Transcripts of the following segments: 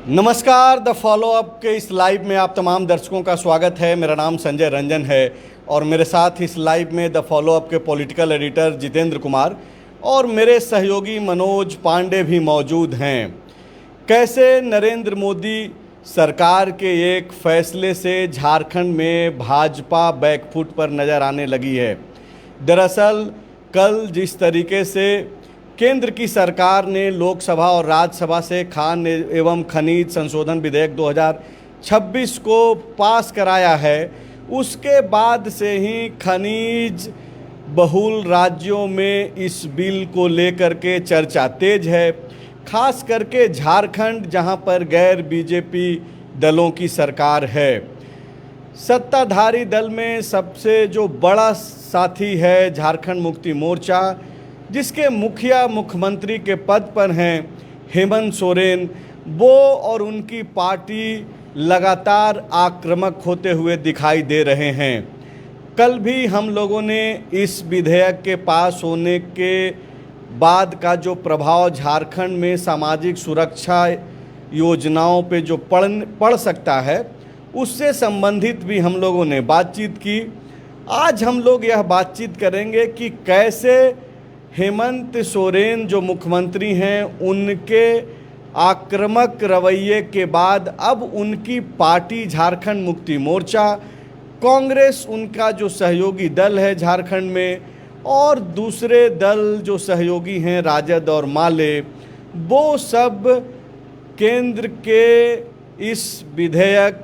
नमस्कार। The follow up के इस लाइव में आप तमाम दर्शकों का स्वागत है। मेरा नाम संजय रंजन है और मेरे साथ इस लाइव में द फॉलो अप के पॉलिटिकल एडिटर जितेंद्र कुमार और मेरे सहयोगी मनोज पांडे भी मौजूद हैं। कैसे नरेंद्र मोदी सरकार के एक फैसले से झारखंड में भाजपा बैकफुट पर नज़र आने लगी है। दरअसल कल जिस तरीके से केंद्र की सरकार ने लोकसभा और राज्यसभा से खान एवं खनिज संशोधन विधेयक 2026 को पास कराया है, उसके बाद से ही खनिज बहुल राज्यों में इस बिल को लेकर के चर्चा तेज है। खास करके झारखंड, जहां पर गैर बीजेपी दलों की सरकार है। सत्ताधारी दल में सबसे जो बड़ा साथी है झारखंड मुक्ति मोर्चा, जिसके मुखिया मुख्यमंत्री के पद पर हैं हेमंत सोरेन, वो और उनकी पार्टी लगातार आक्रामक होते हुए दिखाई दे रहे हैं। कल भी हम लोगों ने इस विधेयक के पास होने के बाद का जो प्रभाव झारखंड में सामाजिक सुरक्षा योजनाओं पे जो पड़ सकता है, उससे संबंधित भी हम लोगों ने बातचीत की। आज हम लोग यह बातचीत करेंगे कि कैसे हेमंत सोरेन जो मुख्यमंत्री हैं, उनके आक्रामक रवैये के बाद अब उनकी पार्टी झारखंड मुक्ति मोर्चा, कांग्रेस उनका जो सहयोगी दल है झारखंड में, और दूसरे दल जो सहयोगी हैं राजद और माले, वो सब केंद्र के इस विधेयक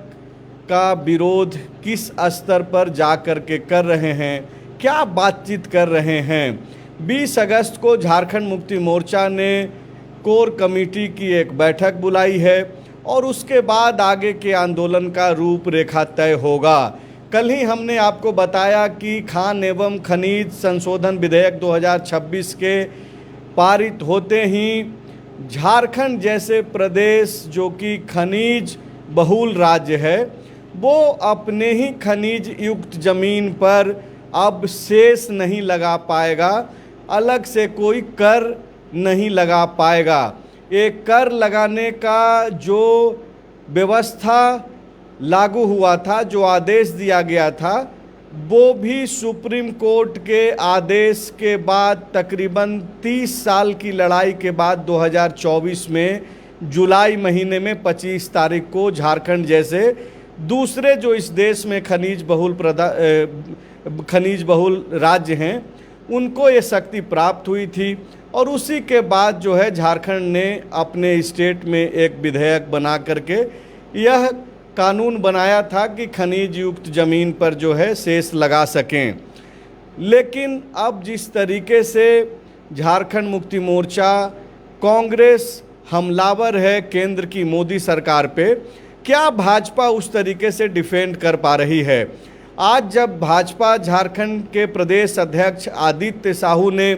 का विरोध किस स्तर पर जा कर के कर रहे हैं, क्या बातचीत कर रहे हैं। 20 अगस्त को झारखंड मुक्ति मोर्चा ने कोर कमेटी की एक बैठक बुलाई है और उसके बाद आगे के आंदोलन का रूपरेखा तय होगा। कल ही हमने आपको बताया कि खान एवं खनिज संशोधन विधेयक 2026 के पारित होते ही झारखंड जैसे प्रदेश जो कि खनिज बहुल राज्य है, वो अपने ही खनिज युक्त ज़मीन पर अब सेस नहीं लगा पाएगा, अलग से कोई कर नहीं लगा पाएगा। एक कर लगाने का जो व्यवस्था लागू हुआ था, जो आदेश दिया गया था, वो भी सुप्रीम कोर्ट के आदेश के बाद तकरीबन 30 साल की लड़ाई के बाद 2024 में जुलाई महीने में 25 तारीख को झारखंड जैसे दूसरे जो इस देश में खनिज बहुल राज्य हैं, उनको ये शक्ति प्राप्त हुई थी। और उसी के बाद जो है झारखंड ने अपने स्टेट में एक विधेयक बना करके यह कानून बनाया था कि खनिज युक्त ज़मीन पर जो है शेष लगा सकें। लेकिन अब जिस तरीके से झारखंड मुक्ति मोर्चा, कांग्रेस हमलावर है केंद्र की मोदी सरकार पे, क्या भाजपा उस तरीके से डिफेंड कर पा रही है। आज जब भाजपा झारखंड के प्रदेश अध्यक्ष आदित्य साहू ने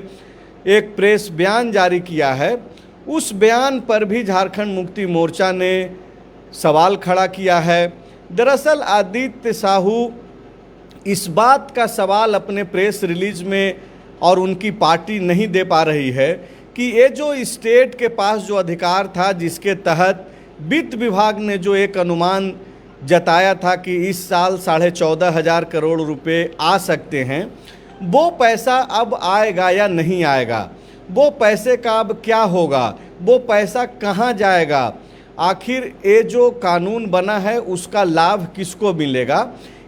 एक प्रेस बयान जारी किया है, उस बयान पर भी झारखंड मुक्ति मोर्चा ने सवाल खड़ा किया है। दरअसल आदित्य साहू इस बात का सवाल अपने प्रेस रिलीज में और उनकी पार्टी नहीं दे पा रही है कि ये जो स्टेट के पास जो अधिकार था, जिसके तहत वित्त विभाग ने जो एक अनुमान जताया था कि इस साल 14,500 करोड़ रुपए आ सकते हैं, वो पैसा अब आएगा या नहीं आएगा, वो पैसे का अब क्या होगा, वो पैसा कहाँ जाएगा, आखिर ये जो कानून बना है उसका लाभ किसको मिलेगा,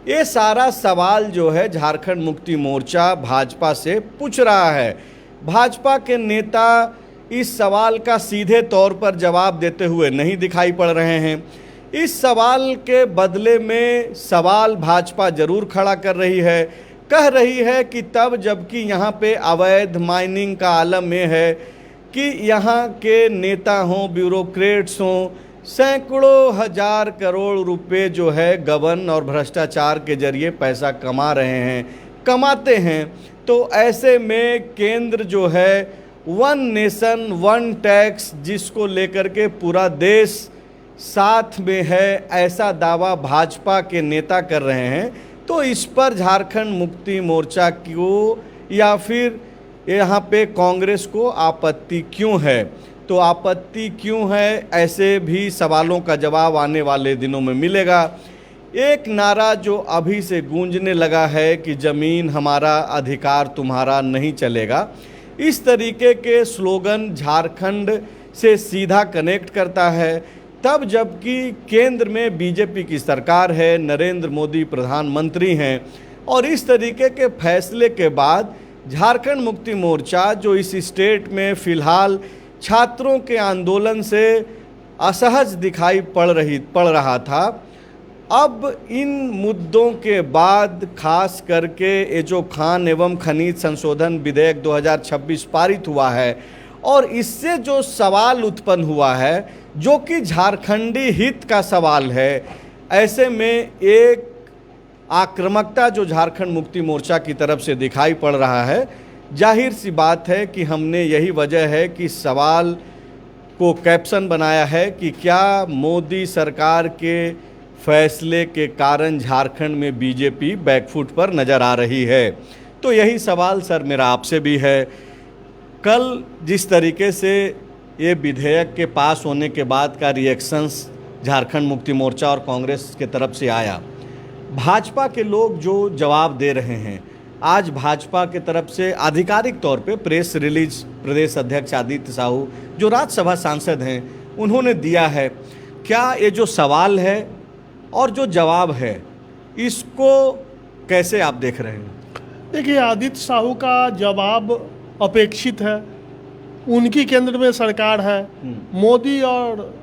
ये सारा सवाल जो है झारखंड मुक्ति मोर्चा भाजपा से पूछ रहा है। भाजपा के नेता इस सवाल का सीधे तौर पर जवाब देते हुए नहीं दिखाई पड़ रहे हैं। इस सवाल के बदले में सवाल भाजपा जरूर खड़ा कर रही है, कह रही है कि तब जबकि यहाँ पे अवैध माइनिंग का आलम में है कि यहाँ के नेता हों, ब्यूरोक्रेट्स हों, सैकड़ों हजार करोड़ रुपए जो है गबन और भ्रष्टाचार के जरिए पैसा कमा रहे हैं, कमाते हैं। तो ऐसे में केंद्र जो है वन नेशन वन टैक्स, जिसको लेकर के पूरा देश साथ में है, ऐसा दावा भाजपा के नेता कर रहे हैं। तो इस पर झारखंड मुक्ति मोर्चा को या फिर यहाँ पे कांग्रेस को आपत्ति क्यों है। तो आपत्ति क्यों है, ऐसे भी सवालों का जवाब आने वाले दिनों में मिलेगा। एक नारा जो अभी से गूंजने लगा है कि ज़मीन हमारा अधिकार तुम्हारा नहीं चलेगा, इस तरीके के स्लोगन झारखंड से सीधा कनेक्ट करता है, तब जबकि केंद्र में बीजेपी की सरकार है, नरेंद्र मोदी प्रधानमंत्री हैं, और इस तरीके के फैसले के बाद झारखंड मुक्ति मोर्चा जो इस स्टेट में फ़िलहाल छात्रों के आंदोलन से असहज दिखाई पड़ रहा था, अब इन मुद्दों के बाद खास करके ये जो खान एवं खनिज संशोधन विधेयक 2026 पारित हुआ है और इससे जो सवाल उत्पन्न हुआ है जो कि झारखंडी हित का सवाल है, ऐसे में एक आक्रामकता जो झारखंड मुक्ति मोर्चा की तरफ से दिखाई पड़ रहा है। जाहिर सी बात है कि हमने यही वजह है कि सवाल को कैप्शन बनाया है कि क्या मोदी सरकार के फैसले के कारण झारखंड में बीजेपी बैकफुट पर नज़र आ रही है। तो यही सवाल सर मेरा आपसे भी है। कल जिस तरीके से ये विधेयक के पास होने के बाद का रिएक्शंस झारखंड मुक्ति मोर्चा और कांग्रेस के तरफ से आया, भाजपा के लोग जो जवाब दे रहे हैं, आज भाजपा के तरफ से आधिकारिक तौर पे प्रेस रिलीज प्रदेश अध्यक्ष आदित्य साहू जो राज्यसभा सांसद हैं उन्होंने दिया है। क्या ये जो सवाल है और जो जवाब है इसको कैसे आप देख रहे हैं? देखिए, आदित्य साहू का जवाब अपेक्षित है। उनकी केंद्र में सरकार है, मोदी और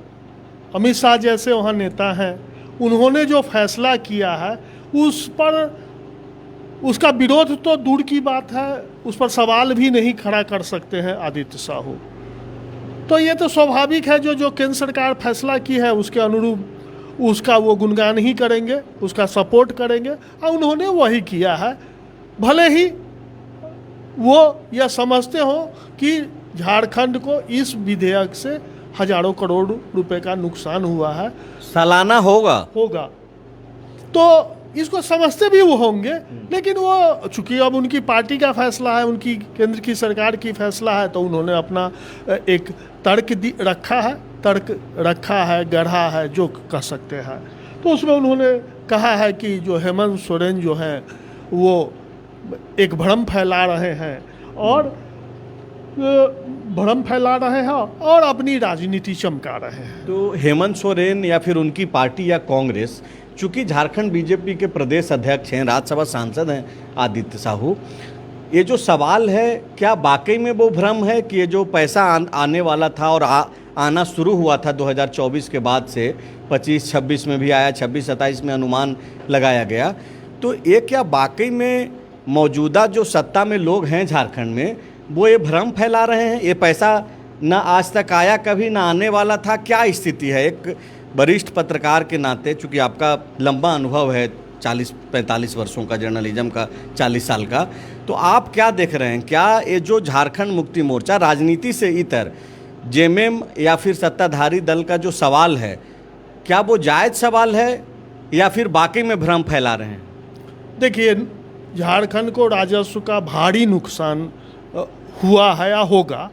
अमित शाह जैसे वहाँ नेता हैं, उन्होंने जो फैसला किया है उस पर उसका विरोध तो दूर की बात है, उस पर सवाल भी नहीं खड़ा कर सकते हैं आदित्य साहू। तो ये तो स्वाभाविक है, जो केंद्र सरकार फैसला की है उसके अनुरूप उसका वो गुणगान ही करेंगे, उसका सपोर्ट करेंगे, और उन्होंने वही किया है। भले ही वो यह समझते हो कि झारखंड को इस विधेयक से हजारों करोड़ रुपए का नुकसान हुआ है, सालाना होगा, तो इसको समझते भी वो होंगे, लेकिन वो चूंकि अब उनकी पार्टी का फैसला है, उनकी केंद्र की सरकार की फैसला है, तो उन्होंने अपना एक तर्क रखा है, गढ़ा है जो कह सकते हैं। तो उसमें उन्होंने कहा है कि जो हेमंत सोरेन जो हैं वो एक भ्रम फैला रहे हैं और अपनी राजनीति चमका रहे हैं। तो हेमंत सोरेन या फिर उनकी पार्टी या कांग्रेस, चूंकि झारखंड बीजेपी के प्रदेश अध्यक्ष हैं, राज्यसभा सांसद हैं आदित्य साहू, ये जो सवाल है क्या वाकई में वो भ्रम है कि ये जो पैसा आने वाला था और आना शुरू हुआ था 2024 के बाद से, 25-26 में भी आया, 26-27 में अनुमान लगाया गया, तो ये क्या वाकई में मौजूदा जो सत्ता में लोग हैं झारखंड में वो ये भ्रम फैला रहे हैं? ये पैसा ना आज तक आया कभी, ना आने वाला था, क्या स्थिति है? एक वरिष्ठ पत्रकार के नाते, चूँकि आपका लंबा अनुभव है 40-45 वर्षों का, जर्नलिज्म का 40 साल का, तो आप क्या देख रहे हैं? क्या ये जो झारखंड मुक्ति मोर्चा राजनीति से इतर जेएमएम या फिर सत्ताधारी दल का जो सवाल है, क्या वो जायज़ सवाल है या फिर वाकई में भ्रम फैला रहे हैं? देखिए, झारखंड को राजस्व का भारी नुकसान हुआ है या होगा,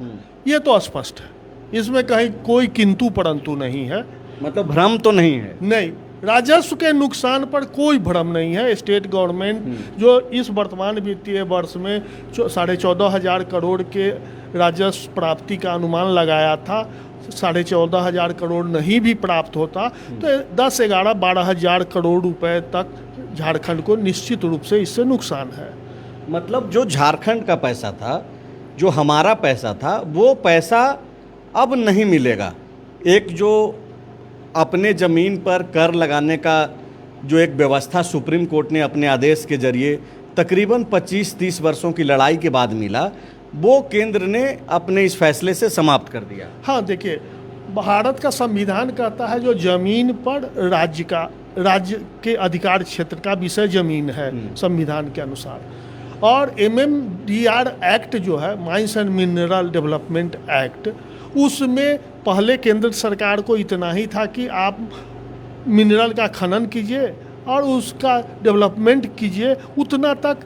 ये तो स्पष्ट है, इसमें कहीं कोई किंतु परंतु नहीं है। मतलब भ्रम तो नहीं है? नहीं, राजस्व के नुकसान पर कोई भ्रम नहीं है। स्टेट गवर्नमेंट जो इस वर्तमान वित्तीय वर्ष में 14,500 करोड़ के राजस्व प्राप्ति का अनुमान लगाया था, 14,500 करोड़ नहीं भी प्राप्त होता तो 10-11-12,000 करोड़ रुपए तक झारखंड को निश्चित रूप से इससे नुकसान है। मतलब जो झारखंड का पैसा था, जो हमारा पैसा था, वो पैसा अब नहीं मिलेगा। एक जो अपने ज़मीन पर कर लगाने का जो एक व्यवस्था सुप्रीम कोर्ट ने अपने आदेश के जरिए तकरीबन 25-30 वर्षों की लड़ाई के बाद मिला, वो केंद्र ने अपने इस फैसले से समाप्त कर दिया। हाँ, देखिए, भारत का संविधान कहता है जो ज़मीन पर राज्य के अधिकार क्षेत्र का विषय ज़मीन है संविधान के अनुसार। और MMDR एक्ट जो है, mines and mineral development act, उसमें पहले केंद्र सरकार को इतना ही था कि आप मिनरल का खनन कीजिए और उसका डेवलपमेंट कीजिए, उतना तक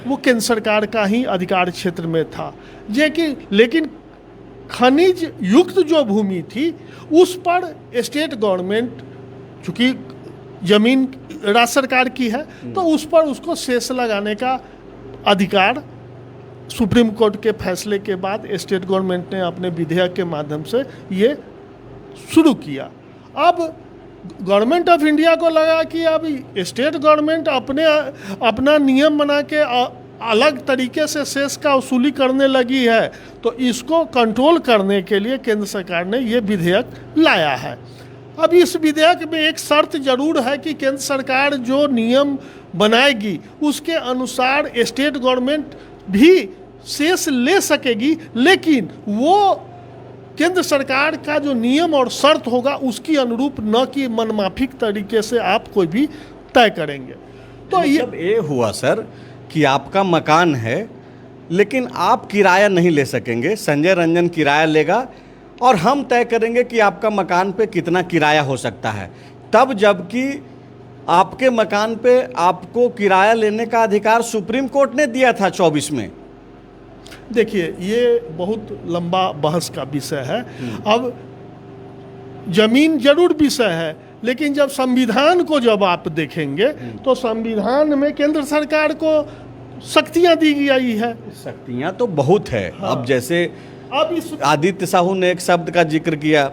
वो केंद्र सरकार का ही अधिकार क्षेत्र में था। लेकिन खनिज युक्त जो भूमि थी उस पर स्टेट गवर्नमेंट, चूंकि जमीन राज्य सरकार की है, तो उस पर उसको सेस लगाने का अधिकार सुप्रीम कोर्ट के फैसले के बाद स्टेट गवर्नमेंट ने अपने विधेयक के माध्यम से ये शुरू किया। अब गवर्नमेंट ऑफ इंडिया को लगा कि अब स्टेट गवर्नमेंट अपना नियम बना के अलग तरीके से सेस का वसूली करने लगी है, तो इसको कंट्रोल करने के लिए केंद्र सरकार ने ये विधेयक लाया है। अब इस विधेयक में एक शर्त जरूर है कि केंद्र सरकार जो नियम बनाएगी उसके अनुसार स्टेट गवर्नमेंट भी सेस ले सकेगी, लेकिन वो केंद्र सरकार का जो नियम और शर्त होगा उसकी अनुरूप, न कि मनमाफिक तरीके से आप कोई भी तय करेंगे। तो ये हुआ सर कि आपका मकान है लेकिन आप किराया नहीं ले सकेंगे, संजय रंजन किराया लेगा और हम तय करेंगे कि आपका मकान पे कितना किराया हो सकता है, तब जबकि आपके मकान पे आपको किराया लेने का अधिकार सुप्रीम कोर्ट ने दिया था 24 में। देखिए, ये बहुत लंबा बहस का विषय है। अब जमीन जरूर विषय है, लेकिन जब संविधान को जब आप देखेंगे तो संविधान में केंद्र सरकार को शक्तियां दी गई है। शक्तियां तो बहुत है। हाँ। अब जैसे अब इस आदित्य साहू ने एक शब्द का जिक्र किया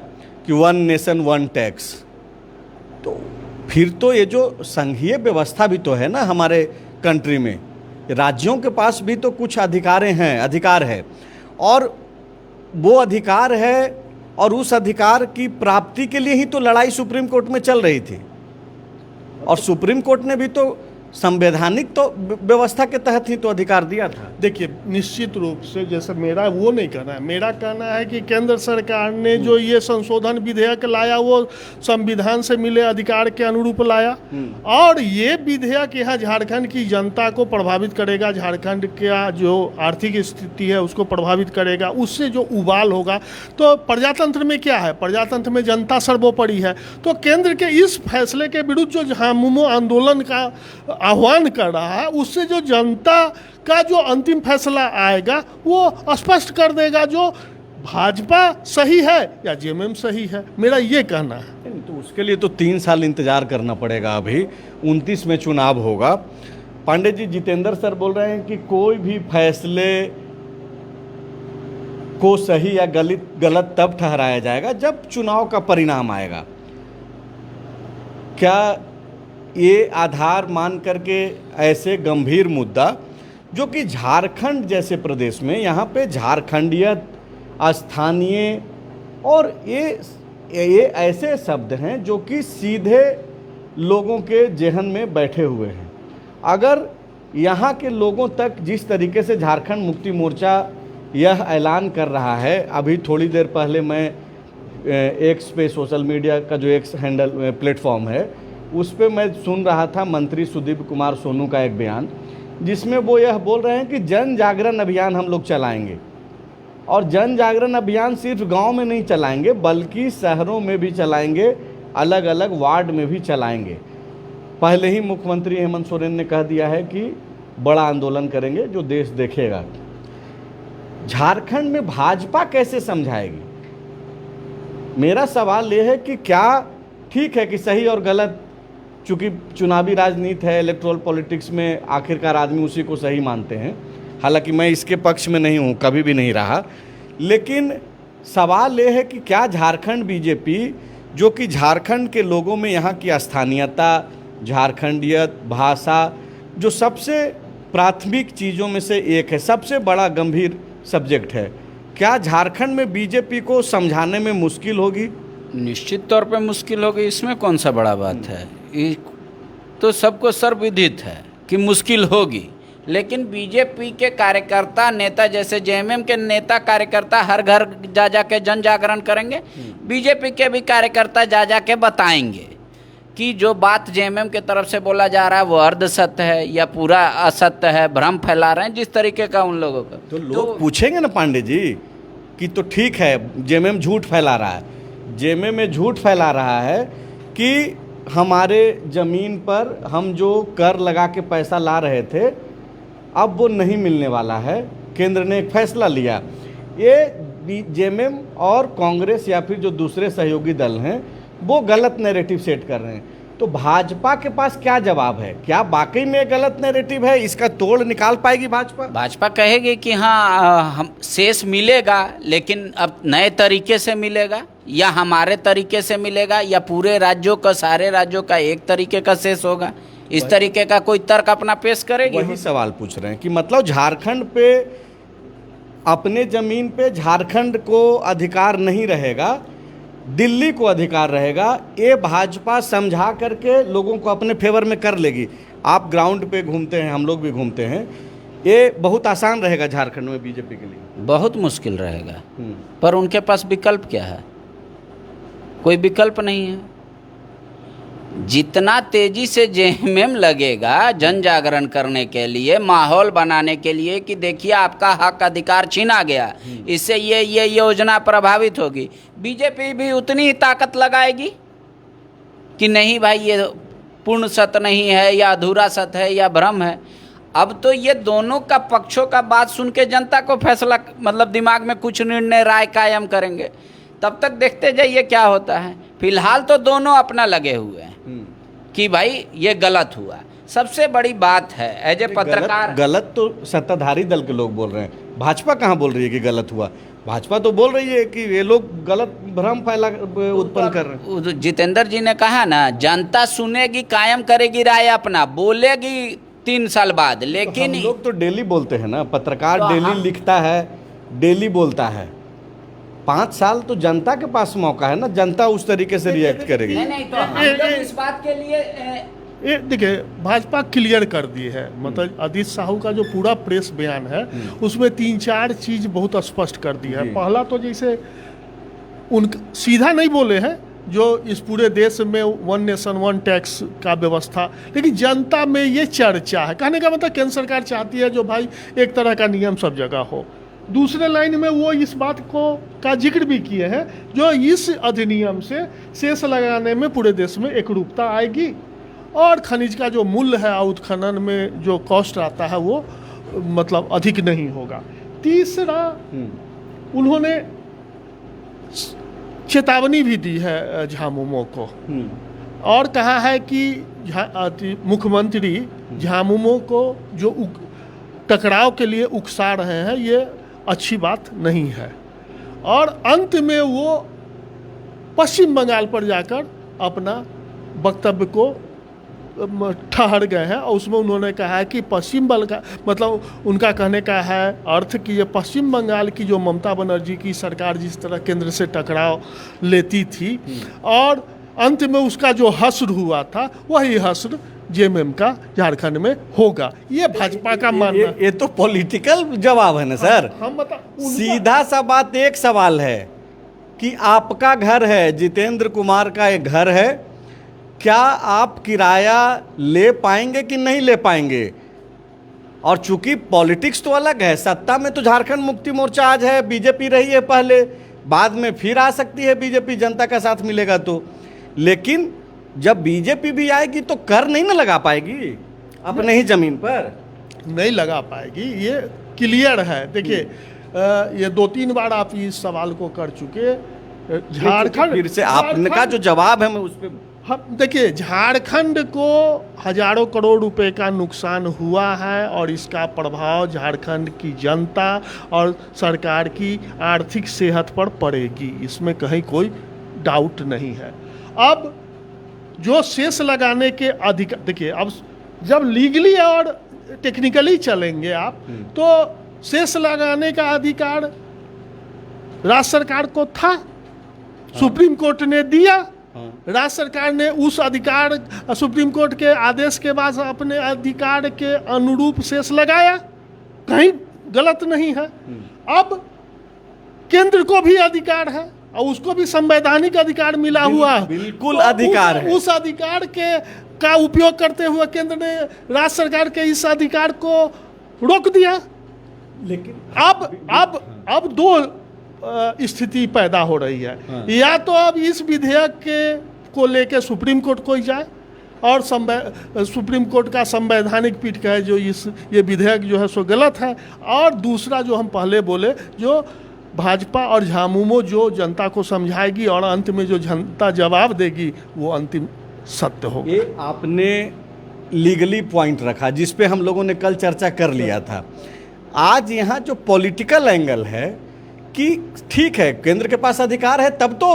कि 1 नेशन 1 टैक्स, तो फिर तो ये जो संघीय व्यवस्था भी तो है ना हमारे कंट्री में, राज्यों के पास भी तो कुछ अधिकार है और वो अधिकार है और उस अधिकार की प्राप्ति के लिए ही तो लड़ाई सुप्रीम कोर्ट में चल रही थी और सुप्रीम कोर्ट ने भी तो संवैधानिक तो व्यवस्था के तहत ही तो अधिकार दिया था। देखिए, निश्चित रूप से, जैसे मेरा वो नहीं कहना है, मेरा कहना है कि केंद्र सरकार ने जो ये संशोधन विधेयक लाया वो संविधान से मिले अधिकार के अनुरूप लाया और ये विधेयक यहाँ झारखंड की जनता को प्रभावित करेगा, झारखंड का जो आर्थिक स्थिति है उसको प्रभावित करेगा, उससे जो उबाल होगा। तो प्रजातंत्र में क्या है, प्रजातंत्र में जनता सर्वोपरि है। तो केंद्र के इस फैसले के विरुद्ध जो झामुमो आंदोलन का आह्वान कर रहा है, उससे जो जनता का जो अंतिम फैसला आएगा वो स्पष्ट कर देगा जो भाजपा सही है या जेएमएम सही है, मेरा ये कहना है। तो उसके लिए तो 3 साल इंतजार करना पड़ेगा। अभी 29 में चुनाव होगा। पांडे जी, जितेंद्र सर बोल रहे हैं कि कोई भी फैसले को सही या गलत तब ठहराया जाएगा जब चुनाव का परिणाम आएगा। क्या ये आधार मान करके ऐसे गंभीर मुद्दा जो कि झारखंड जैसे प्रदेश में, यहाँ पे झारखंडियत, स्थानीय और ये ऐसे शब्द हैं जो कि सीधे लोगों के जेहन में बैठे हुए हैं। अगर यहाँ के लोगों तक जिस तरीके से झारखंड मुक्ति मोर्चा यह ऐलान कर रहा है, अभी थोड़ी देर पहले मैं एक्स पे, सोशल मीडिया का जो एक्स हैंडल प्लेटफॉर्म है, उस पे मैं सुन रहा था मंत्री सुदीप कुमार सोनू का एक बयान, जिसमें वो यह बोल रहे हैं कि जन जागरण अभियान हम लोग चलाएंगे और जन जागरण अभियान सिर्फ गांव में नहीं चलाएंगे बल्कि शहरों में भी चलाएंगे, अलग अलग वार्ड में भी चलाएंगे। पहले ही मुख्यमंत्री हेमंत सोरेन ने कह दिया है कि बड़ा आंदोलन करेंगे जो देश देखेगा। झारखंड में भाजपा कैसे समझाएगी? मेरा सवाल ये है कि क्या ठीक है कि सही और गलत, चूँकि चुनावी राजनीति है, इलेक्ट्रोल पॉलिटिक्स में आखिरकार आदमी उसी को सही मानते हैं, हालांकि मैं इसके पक्ष में नहीं हूँ, कभी भी नहीं रहा, लेकिन सवाल ये है कि क्या झारखंड बीजेपी, जो कि झारखंड के लोगों में यहाँ की स्थानीयता, झारखंडियत, भाषा, जो सबसे प्राथमिक चीज़ों में से एक है, सबसे बड़ा गंभीर सब्जेक्ट है, क्या झारखंड में बीजेपी को समझाने में मुश्किल होगी? निश्चित तौर पे मुश्किल होगी, इसमें कौन सा बड़ा बात है। ये तो सबको सर्वविदित है कि मुश्किल होगी, लेकिन बीजेपी के कार्यकर्ता, नेता, जैसे जेएमएम के नेता कार्यकर्ता हर घर जा जा के जन जागरण करेंगे, बीजेपी के भी कार्यकर्ता जा जा के बताएंगे कि जो बात जेएमएम के तरफ से बोला जा रहा है वो अर्ध सत्य है या पूरा असत्य है, भ्रम फैला रहे हैं जिस तरीके का उन लोगों का। तो लोग पूछेंगे ना पांडे जी कि तो ठीक है जेएमएम झूठ फैला रहा है, जेएमएम में झूठ फैला रहा है कि हमारे ज़मीन पर हम जो कर लगा के पैसा ला रहे थे अब वो नहीं मिलने वाला है, केंद्र ने एक फैसला लिया। ये जेएमएम और कांग्रेस या फिर जो दूसरे सहयोगी दल हैं वो गलत नैरेटिव सेट कर रहे हैं, तो भाजपा के पास क्या जवाब है? क्या वाकई में गलत नैरेटिव है? इसका तोड़ निकाल पाएगी भाजपा? भाजपा कहेगी कि हाँ हम शेष मिलेगा, लेकिन अब नए तरीके से मिलेगा या हमारे तरीके से मिलेगा या पूरे राज्यों का, सारे राज्यों का एक तरीके का शेष होगा, इस तरीके का कोई तर्क अपना पेश करेगी? वही सवाल पूछ रहे हैं कि मतलब झारखंड पे, अपने जमीन पे झारखंड को अधिकार नहीं रहेगा, दिल्ली को अधिकार रहेगा, ये भाजपा समझा करके लोगों को अपने फेवर में कर लेगी। आप ग्राउंड पे घूमते हैं, हम लोग भी घूमते हैं, ये बहुत आसान रहेगा झारखंड में बीजेपी के लिए? बहुत मुश्किल रहेगा, पर उनके पास विकल्प क्या है? कोई विकल्प नहीं है। जितना तेजी से जेएमएम लगेगा जन जागरण करने के लिए, माहौल बनाने के लिए कि देखिए आपका हक अधिकार छीना गया, इससे ये योजना प्रभावित होगी, बीजेपी भी उतनी ही ताकत लगाएगी कि नहीं भाई ये पूर्ण सत्य नहीं है या अधूरा सत्य है या भ्रम है। अब तो ये दोनों का पक्षों का बात सुन के जनता को फैसला, मतलब दिमाग में कुछ निर्णय राय कायम करेंगे, तब तक देखते जाइए क्या होता है। फिलहाल तो दोनों अपना लगे हुए हैं कि भाई ये गलत हुआ। सबसे बड़ी बात है एज ए पत्रकार, गलत तो सत्ताधारी दल के लोग बोल रहे हैं, भाजपा कहाँ बोल रही है कि गलत हुआ? भाजपा तो बोल रही है कि ये लोग गलत भ्रम फैला उत्पन्न कर रहे हैं। जितेंद्र जी ने कहा ना, जनता सुनेगी, कायम करेगी राय अपना, बोलेगी 3 साल बाद, लेकिन हम लोग तो डेली बोलते हैं ना, पत्रकार डेली लिखता है, डेली बोलता है। 5 साल तो जनता के पास मौका है ना, जनता उस तरीके से रिएक्ट करेगी। नहीं तो हम लोग इस बात के लिए ये देखिए भाजपा क्लियर कर दी है, मतलब अदित साहू का जो पूरा प्रेस बयान है उसमें 3-4 चीज बहुत स्पष्ट कर दी है। पहला तो जैसे उन सीधा नहीं बोले हैं जो इस पूरे देश में 1 नेशन 1 टैक्स का व्यवस्था, लेकिन जनता में ये चर्चा है। कहने का मतलब केंद्र सरकार चाहती है जो भाई एक तरह का नियम सब जगह हो। दूसरे लाइन में वो इस बात को का जिक्र भी किए हैं जो इस अधिनियम से शेष लगाने में पूरे देश में एकरूपता आएगी और खनिज का जो मूल्य है उत्खनन में जो कॉस्ट आता है वो मतलब अधिक नहीं होगा। तीसरा उन्होंने चेतावनी भी दी है झामुमो को और कहा है कि मुख्यमंत्री झामुमो को जो टकराव के लिए उकसा रहे हैं ये अच्छी बात नहीं है। और अंत में वो पश्चिम बंगाल पर जाकर अपना वक्तव्य को ठहर गए हैं और उसमें उन्होंने कहा है कि पश्चिम बंगाल, मतलब उनका कहने का है अर्थ कि ये पश्चिम बंगाल की जो ममता बनर्जी की सरकार जिस तरह केंद्र से टकराव लेती थी और अंत में उसका जो हश्र हुआ था वही हश्र जेएमएम का झारखंड में होगा, ये भाजपा का मानना। ये तो पॉलिटिकल जवाब है ना सर। हम बता सीधा सा बात, एक सवाल है कि आपका घर है, जितेंद्र कुमार का एक घर है, क्या आप किराया ले पाएंगे कि नहीं ले पाएंगे? और चूंकि पॉलिटिक्स तो अलग है, सत्ता में तो झारखंड मुक्ति मोर्चा आज है, बीजेपी रही है पहले, बाद में फिर आ सकती है बीजेपी, जनता का साथ मिलेगा तो। लेकिन जब बीजेपी भी आएगी तो कर नहीं ना लगा पाएगी अपने ही जमीन पर, नहीं लगा पाएगी, ये क्लियर है। देखिए ये 2-3 बार आप इस सवाल को कर चुके। झारखंड फिर से आपका जो जवाब है मैं उस पर देखिए, झारखंड को हजारों करोड़ रुपए का नुकसान हुआ है और इसका प्रभाव झारखंड की जनता और सरकार की आर्थिक सेहत पर पड़ेगी, इसमें कहीं कोई डाउट नहीं है। अब जो शेष लगाने के अधिकार, देखिए अब जब लीगली और टेक्निकली चलेंगे आप तो शेष लगाने का अधिकार राज्य सरकार को था, सुप्रीम कोर्ट ने दिया, राज्य सरकार ने उस अधिकार, सुप्रीम कोर्ट के आदेश के बाद अपने अधिकार के अनुरूप शेष लगाया, कहीं गलत नहीं है। अब केंद्र को भी अधिकार है और उसको भी संवैधानिक अधिकार मिला हुआ है, बिल्कुल अधिकार है। उस अधिकार के का उपयोग करते हुए केंद्र ने राज्य सरकार के इस अधिकार को रोक दिया। लेकिन अब 2 स्थिति पैदा हो रही है। या तो अब इस विधेयक को लेके सुप्रीम कोर्ट को जाए और सुप्रीम कोर्ट का संवैधानिक पीठ कहे जो ये विधेयक जो है सो गलत है, और दूसरा जो हम पहले बोले जो भाजपा और झामुमो जो जनता को समझाएगी और अंत में जो जनता जवाब देगी वो अंतिम सत्य होगा। ये आपने लीगली पॉइंट रखा जिस पे हम लोगों ने कल चर्चा कर लिया था। आज यहाँ जो पॉलिटिकल एंगल है कि ठीक है केंद्र के पास अधिकार है, तब तो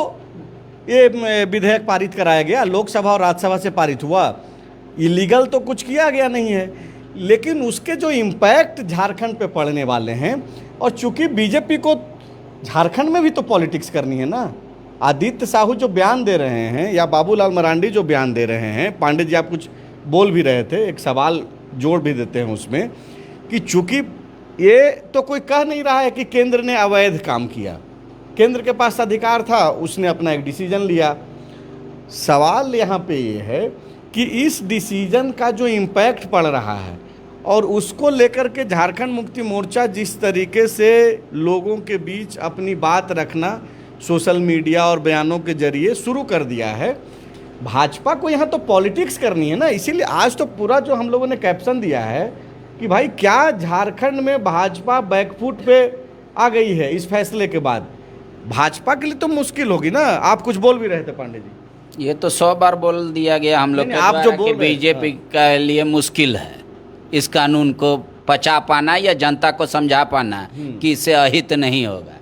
ये विधेयक पारित कराया गया, लोकसभा और राज्यसभा से पारित हुआ, इलीगल तो कुछ किया गया नहीं है, लेकिन उसके जो इम्पैक्ट झारखंड पे पड़ने वाले हैं, और चूंकि बीजेपी को झारखंड में भी तो पॉलिटिक्स करनी है ना। आदित्य साहू जो बयान दे रहे हैं या बाबूलाल मरांडी जो बयान दे रहे हैं, पांडे जी आप कुछ बोल भी रहे थे, एक सवाल जोड़ भी देते हैं उसमें कि चूंकि ये तो कोई कह नहीं रहा है कि केंद्र ने अवैध काम किया, केंद्र के पास अधिकार था, उसने अपना एक डिसीजन लिया। सवाल यहाँ पे ये है कि इस डिसीजन का जो इम्पैक्ट पड़ रहा है और उसको लेकर के झारखंड मुक्ति मोर्चा जिस तरीके से लोगों के बीच अपनी बात रखना सोशल मीडिया और बयानों के जरिए शुरू कर दिया है, भाजपा को यहाँ तो पॉलिटिक्स करनी है ना। इसीलिए आज तो पूरा जो हम लोगों ने कैप्शन दिया है कि भाई क्या झारखंड में भाजपा बैकफुट पे आ गई है इस फैसले के बाद, भाजपा के लिए तो मुश्किल होगी ना। आप कुछ बोल भी रहे थे पांडे जी। ये तो 100 बार बोल दिया गया हम लोग के आप द्वारा जो बोल कि रहे हैं, बीजेपी के लिए मुश्किल है इस कानून को पचा पाना या जनता को समझा पाना कि इससे अहित नहीं होगा।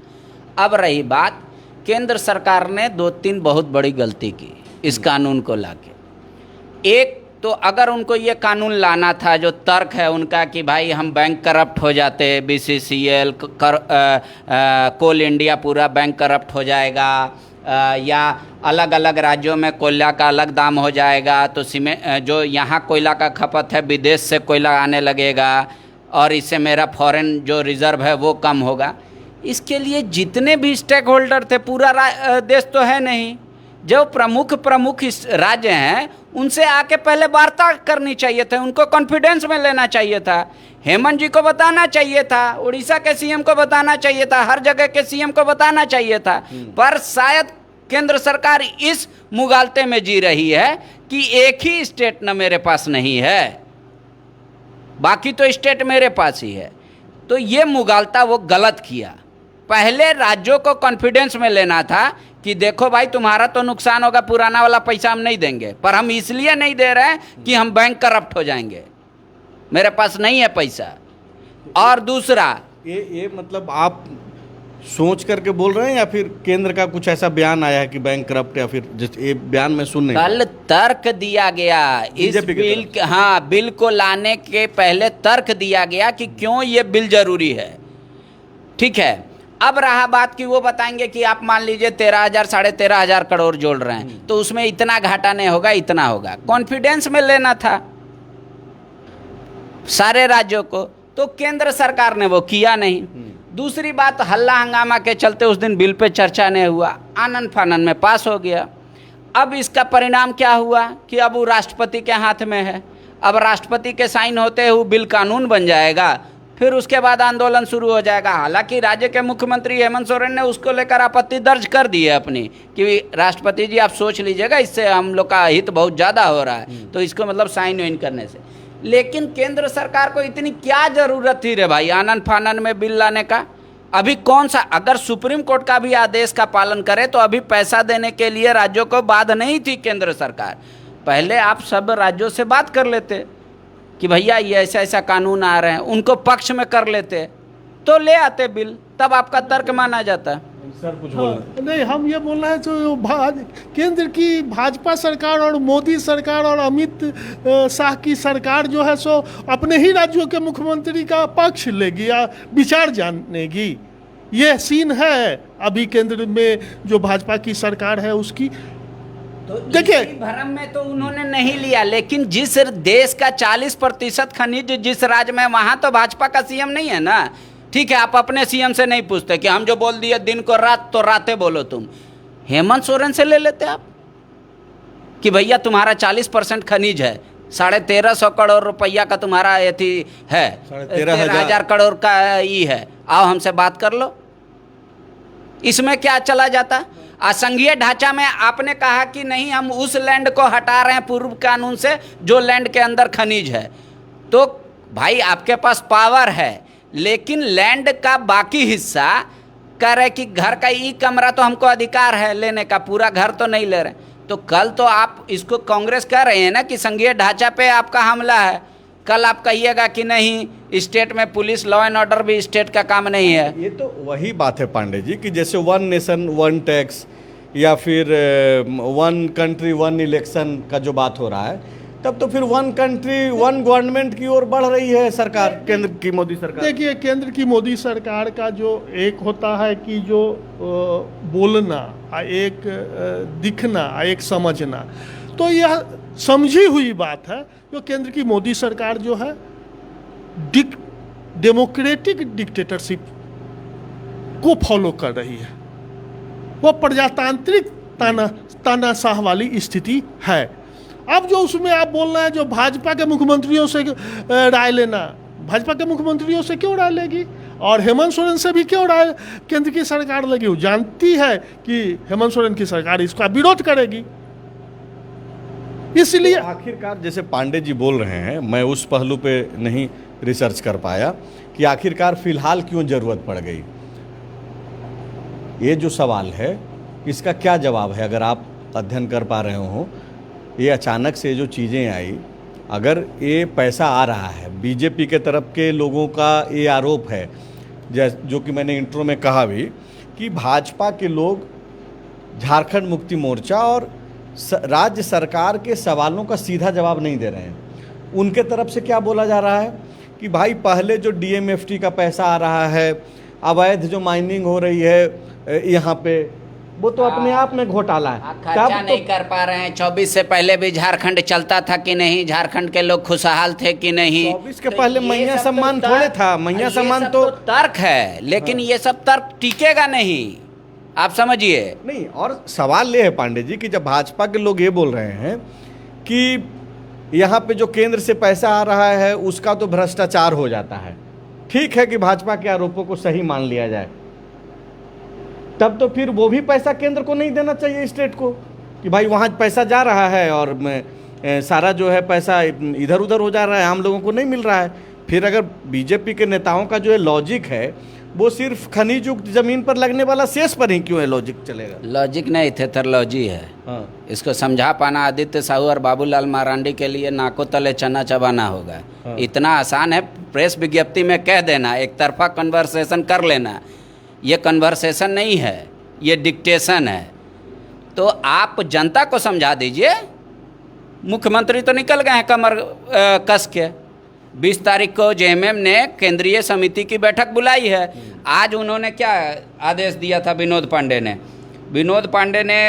अब रही बात, केंद्र सरकार ने 2-3 बहुत बड़ी गलती की इस कानून को लाके। एक तो अगर उनको ये कानून लाना था, जो तर्क है उनका कि भाई हम बैंक करप्ट हो जाते, BCCL कोल इंडिया पूरा बैंक करप्ट हो जाएगा, या अलग अलग राज्यों में कोयला का अलग दाम हो जाएगा, तो जो यहाँ कोयला का खपत है विदेश से कोयला आने लगेगा और इससे मेरा फॉरेन जो रिज़र्व है वो कम होगा। इसके लिए जितने भी स्टेक होल्डर थे, पूरा देश तो है नहीं, जो प्रमुख राज्य हैं उनसे आके पहले वार्ता करनी चाहिए था, उनको कॉन्फिडेंस में लेना चाहिए था, हेमंत जी को बताना चाहिए था, उड़ीसा के सीएम को बताना चाहिए था, हर जगह के सीएम को बताना चाहिए था। पर शायद केंद्र सरकार इस मुगालते में जी रही है कि एक ही स्टेट न मेरे पास नहीं है, बाकी तो स्टेट मेरे पास ही है। तो ये मुगालता वो गलत किया। पहले राज्यों को कॉन्फिडेंस में लेना था कि देखो भाई तुम्हारा तो नुकसान होगा, पुराना वाला पैसा हम नहीं देंगे, पर हम इसलिए नहीं दे रहे हैं कि हम बैंक करप्ट हो जाएंगे, मेरे पास नहीं है पैसा। और दूसरा ये मतलब आप सोच करके बोल रहे हैं या फिर केंद्र का कुछ ऐसा बयान आया है कि बैंक करप्ट, या फिर ये बयान में सुन नहीं? कल तर्क दिया गया इस बिल, हाँ, बिल को लाने के पहले तर्क दिया गया कि क्यों ये बिल जरूरी है। ठीक है, अब रहा बात कि वो बताएंगे कि आप मान लीजिए 13,000 13,500 करोड़ जोड़ रहे हैं तो उसमें इतना घाटा नहीं होगा, इतना होगा। कॉन्फिडेंस में लेना था सारे राज्यों को, तो केंद्र सरकार ने वो किया नहीं। दूसरी बात, हल्ला हंगामा के चलते उस दिन बिल पे चर्चा नहीं हुआ, आनन फानन में पास हो गया। अब इसका परिणाम क्या हुआ कि अब वो राष्ट्रपति के हाथ में है। अब राष्ट्रपति के साइन होते हुए बिल कानून बन जाएगा, फिर उसके बाद आंदोलन शुरू हो जाएगा। हालांकि राज्य के मुख्यमंत्री हेमंत सोरेन ने उसको लेकर आपत्ति दर्ज कर दी है अपनी कि राष्ट्रपति जी आप सोच लीजिएगा, इससे हम लोग का हित बहुत ज़्यादा हो रहा है, तो इसको मतलब साइन वाइन करने से। लेकिन केंद्र सरकार को इतनी क्या ज़रूरत थी रे भाई आनन फानन में बिल लाने का? अभी कौन सा, अगर सुप्रीम कोर्ट का भी आदेश का पालन करे तो अभी पैसा देने के लिए राज्यों को बाध नहीं थी केंद्र सरकार। पहले आप सब राज्यों से बात कर लेते कि भैया ये ऐसा ऐसा कानून आ रहे हैं, उनको पक्ष में कर लेते तो ले आते बिल, तब आपका तर्क माना जाता। सर कुछ बोल रहे? नहीं, हम ये बोल रहे हैं जो केंद्र की भाजपा सरकार और मोदी सरकार और अमित शाह की सरकार जो है सो अपने ही राज्यों के मुख्यमंत्री का पक्ष लेगी या विचार जानेगी। ये सीन है अभी केंद्र में जो भाजपा की सरकार है उसकी। तो देखिए, भरम में तो उन्होंने नहीं लिया, लेकिन जिस देश का 40% खनिज जिस राज्य में, वहां तो भाजपा का सीएम नहीं है ना। ठीक है, आप अपने सीएम से नहीं पूछते कि हम जो बोल दिए दिन को रात तो रातें बोलो तुम। हेमंत सोरेन से ले लेते आप कि भैया तुम्हारा 40% खनिज है, 1350 करोड़ रुपया का तुम्हारा है, 13,000 करोड़ का ये है, आओ हमसे बात कर लो। इसमें क्या चला जाता? असंघीय ढांचा में आपने कहा कि नहीं हम उस लैंड को हटा रहे हैं पूर्व कानून से जो लैंड के अंदर खनिज है, तो भाई आपके पास पावर है, लेकिन लैंड का बाकी हिस्सा कह रहे कि घर का ई कमरा तो हमको अधिकार है लेने का, पूरा घर तो नहीं ले रहे। तो कल तो आप इसको कांग्रेस कह रहे हैं ना कि संघीय ढांचा पे आपका हमला है, कल आप कहिएगा कि नहीं स्टेट में पुलिस लॉ एंड ऑर्डर भी स्टेट का काम नहीं है। ये तो वही बात है पांडे जी कि जैसे वन नेशन वन टैक्स या फिर वन कंट्री वन इलेक्शन का जो बात हो रहा है, तब तो फिर वन कंट्री वन गवर्नमेंट की ओर बढ़ रही है सरकार, केंद्र की मोदी सरकार। देखिए, केंद्र की मोदी सरकार का जो एक होता है कि जो बोलना, एक दिखना, एक समझना, तो यह समझी हुई बात है जो केंद्र की मोदी सरकार जो है डेमोक्रेटिक डिक्टेटरशिप को फॉलो कर रही है। वो प्रजातांत्रिक तानाशाह वाली स्थिति है। अब जो उसमें आप बोल रहे हैं जो भाजपा के मुख्यमंत्रियों से राय लेना, भाजपा के मुख्यमंत्रियों से क्यों राय लेगी और हेमंत सोरेन से भी क्यों राय केंद्र की सरकार लेगी? वो जानती है कि हेमंत सोरेन की सरकार इसका विरोध करेगी, इसलिए तो आखिरकार जैसे पांडे जी बोल रहे हैं, मैं उस पहलू पे नहीं रिसर्च कर पाया कि आखिरकार फिलहाल क्यों जरूरत पड़ गई। ये जो सवाल है इसका क्या जवाब है? अगर आप अध्ययन कर पा रहे हो, ये अचानक से जो चीज़ें आई, अगर ये पैसा आ रहा है, बीजेपी के तरफ के लोगों का ये आरोप है, जो कि मैंने इंट्रो में कहा भी, कि भाजपा के लोग झारखंड मुक्ति मोर्चा और राज्य सरकार के सवालों का सीधा जवाब नहीं दे रहे हैं। उनके तरफ से क्या बोला जा रहा है कि भाई पहले जो डीएमएफटी का पैसा आ रहा है, अवैध जो माइनिंग हो रही है यहाँ पे, वो तो अपने आप में घोटाला है। खर्चा नहीं कर पा रहे हैं। 24 से पहले भी झारखंड चलता था कि नहीं? झारखंड के लोग खुशहाल थे कि नहीं? 24 के पहले मैया सम्मान थोड़े था, मैया सम्मान तो तर्क है, लेकिन ये सब तर्क टिकेगा नहीं, आप समझिए। नहीं, और सवाल ये है पांडे जी कि जब भाजपा के लोग ये बोल रहे हैं कि यहाँ पे जो केंद्र से पैसा आ रहा है उसका तो भ्रष्टाचार हो जाता है, ठीक है कि भाजपा के आरोपों को सही मान लिया जाए, तब तो फिर वो भी पैसा केंद्र को नहीं देना चाहिए स्टेट को, कि भाई वहाँ पैसा जा रहा है और सारा जो है पैसा इधर उधर हो जा रहा है, आम लोगों को नहीं मिल रहा है। फिर अगर बीजेपी के नेताओं का जो है लॉजिक है वो सिर्फ खनिज युक्त जमीन पर लगने वाला शेष पर ही क्यों है लॉजिक चलेगा? लॉजिक नहीं, थेथरलॉजी है। हाँ। इसको समझा पाना आदित्य साहू और बाबूलाल मरांडी के लिए नाकों तले चना चबाना होगा। हाँ। इतना आसान है प्रेस विज्ञप्ति में कह देना, एक तरफा कन्वर्सेशन कर लेना। ये कन्वर्सेशन नहीं है, ये डिक्टेशन है। तो आप जनता को समझा दीजिए। मुख्यमंत्री तो निकल गए हैं कमर कस के। 20 तारीख को जेएमएम ने केंद्रीय समिति की बैठक बुलाई है। आज उन्होंने क्या आदेश दिया था? विनोद पांडे ने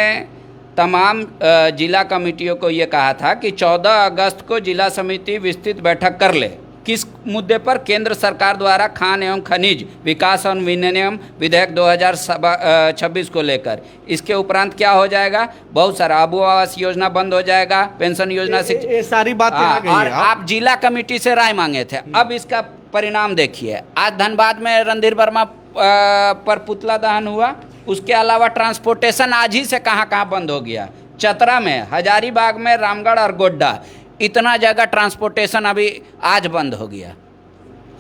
तमाम जिला कमेटियों को ये कहा था कि 14 अगस्त को जिला समिति विस्तृत बैठक कर ले। किस मुद्दे पर? केंद्र सरकार द्वारा खान एवं खनिज विकास और विनियम विधेयक 2026 को लेकर। इसके उपरांत क्या हो जाएगा? बहुत सारा आवास योजना बंद हो जाएगा, पेंशन योजना, ये सारी बातें आ गई और हैं। आप जिला कमेटी से राय मांगे थे। अब इसका परिणाम देखिए। आज धनबाद में रणधीर वर्मा पर पुतला दहन हुआ। उसके अलावा ट्रांसपोर्टेशन आज ही से कहाँ कहाँ बंद हो गया। चतरा में, हजारीबाग में, रामगढ़ और गोड्डा, इतना जगह ट्रांसपोर्टेशन अभी आज बंद हो गया।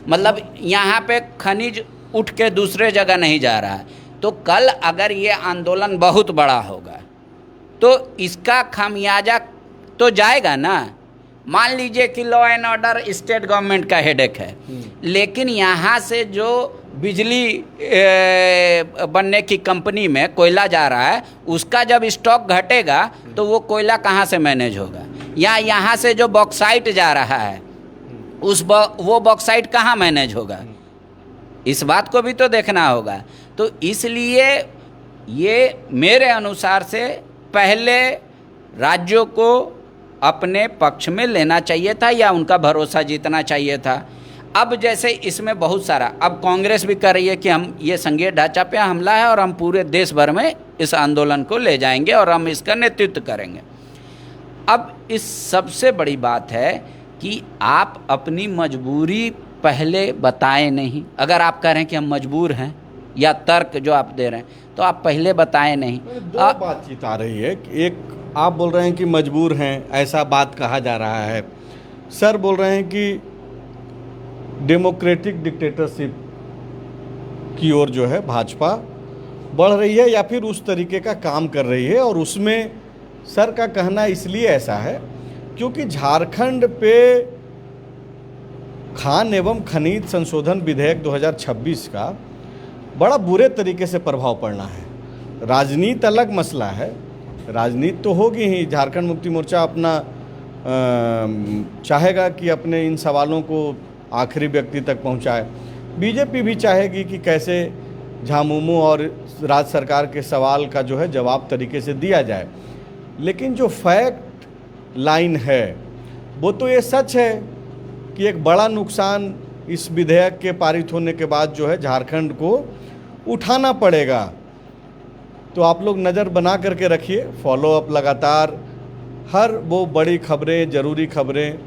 मतलब यहाँ पे खनिज उठ के दूसरे जगह नहीं जा रहा है। तो कल अगर ये आंदोलन बहुत बड़ा होगा तो इसका खामियाजा तो जाएगा ना। मान लीजिए कि law and order state government का हेडेक है, लेकिन यहाँ से जो बिजली बनने की कंपनी में कोयला जा रहा है, उसका जब स्टॉक घटेगा तो वो कोयला कहाँ से मैनेज होगा? या यहाँ से जो बॉक्साइट जा रहा है वो बॉक्साइट कहाँ मैनेज होगा? इस बात को भी तो देखना होगा। तो इसलिए ये मेरे अनुसार से पहले राज्यों को अपने पक्ष में लेना चाहिए था या उनका भरोसा जीतना चाहिए था। अब जैसे इसमें बहुत सारा, अब कांग्रेस भी कर रही है कि हम ये संघीय ढांचा पे हमला है और हम पूरे देश भर में इस आंदोलन को ले जाएंगे और हम इसका नेतृत्व करेंगे। अब इस सबसे बड़ी बात है कि आप अपनी मजबूरी पहले बताएं नहीं। अगर आप कह रहे हैं कि हम मजबूर हैं या तर्क जो आप दे रहे हैं तो आप पहले बताएं नहीं। दो बातचीत आ रही है। एक आप बोल रहे हैं कि मजबूर हैं, ऐसा बात कहा जा रहा है। सर बोल रहे हैं कि डेमोक्रेटिक डिक्टेटरशिप की ओर जो है भाजपा बढ़ रही है या फिर उस तरीके का काम कर रही है। और उसमें सर का कहना इसलिए ऐसा है क्योंकि झारखंड पे खान एवं खनिज संशोधन विधेयक 2026 का बड़ा बुरे तरीके से प्रभाव पड़ना है। राजनीति अलग मसला है, राजनीति तो होगी ही। झारखंड मुक्ति मोर्चा अपना चाहेगा कि अपने इन सवालों को आखिरी व्यक्ति तक पहुंचाए। बीजेपी भी चाहेगी कि कैसे झामुमो और राज्य सरकार के सवाल का जो है जवाब तरीके से दिया जाए। लेकिन जो फैक्ट लाइन है वो तो ये सच है कि एक बड़ा नुकसान इस विधेयक के पारित होने के बाद जो है झारखंड को उठाना पड़ेगा। तो आप लोग नज़र बना करके रखिए, फॉलो अप लगातार हर वो बड़ी खबरें, ज़रूरी खबरें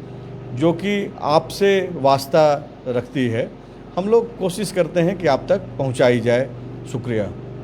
जो कि आपसे वास्ता रखती है, हम लोग कोशिश करते हैं कि आप तक पहुंचाई जाए। शुक्रिया।